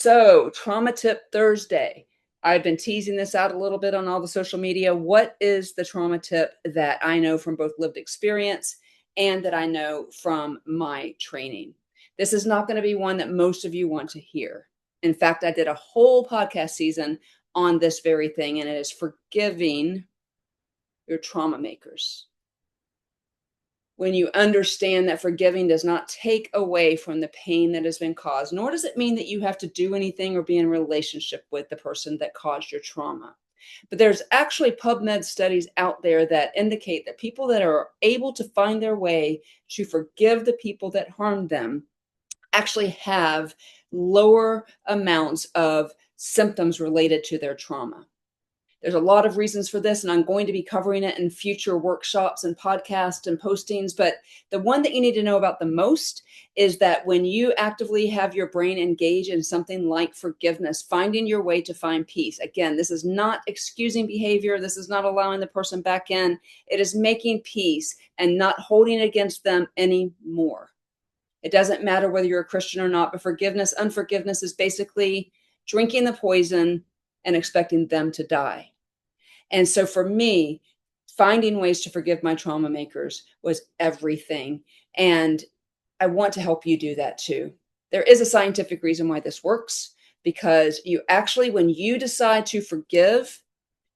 So, Trauma Tip Thursday. I've been teasing this out a little bit on all the social media. What is the trauma tip that I know from both lived experience and that I know from my training? This is not going to be one that most of you want to hear. In fact, I did a whole podcast season on this very thing, and it is forgiving your trauma makers. When you understand that forgiving does not take away from the pain that has been caused, nor does it mean that you have to do anything or be in relationship with the person that caused your trauma. But there's actually PubMed studies out there that indicate that people that are able to find their way to forgive the people that harmed them actually have lower amounts of symptoms related to their trauma. There's a lot of reasons for this, and I'm going to be covering it in future workshops and podcasts and postings. But the one that you need to know about the most is that when you actively have your brain engage in something like forgiveness, finding your way to find peace. Again, this is not excusing behavior. This is not allowing the person back in. It is making peace and not holding against them anymore. It doesn't matter whether you're a Christian or not, but unforgiveness is basically drinking the poison and expecting them to die. And so for me, finding ways to forgive my trauma makers was everything. And I want to help you do that too. There is a scientific reason why this works, because you actually, when you decide to forgive,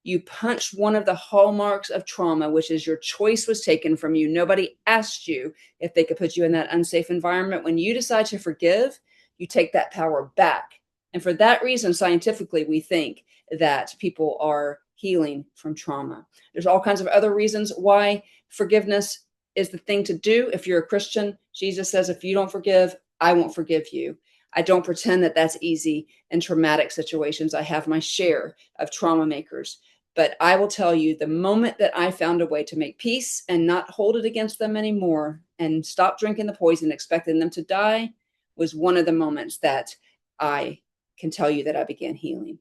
you punch one of the hallmarks of trauma, which is your choice was taken from you. Nobody asked you if they could put you in that unsafe environment. When you decide to forgive, you take that power back. And for that reason, scientifically, we think that people are healing from trauma. There's all kinds of other reasons why forgiveness is the thing to do. If you're a Christian, Jesus says, if you don't forgive, I won't forgive you. I don't pretend that that's easy in traumatic situations. I have my share of trauma makers. But I will tell you, the moment that I found a way to make peace and not hold it against them anymore and stop drinking the poison, expecting them to die, was one of the moments that I can tell you that I began healing.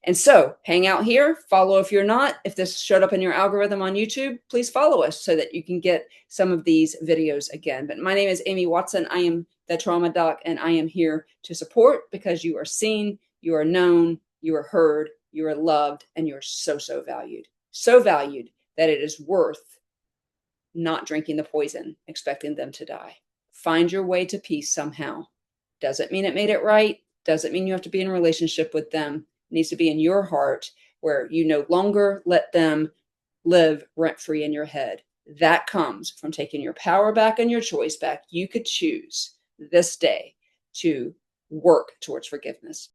And so hang out here, follow if you're not. If this showed up in your algorithm on YouTube, please follow us so that you can get some of these videos again. But my name is Amy Watson. I am the Trauma Doc, and I am here to support because you are seen, you are known, you are heard, you are loved, and you are so, so valued. So valued that it is worth not drinking the poison, expecting them to die. Find your way to peace somehow. Doesn't mean it made it right. Doesn't mean you have to be in a relationship with them. It needs to be in your heart where you no longer let them live rent-free in your head. That comes from taking your power back and your choice back. You could choose this day to work towards forgiveness.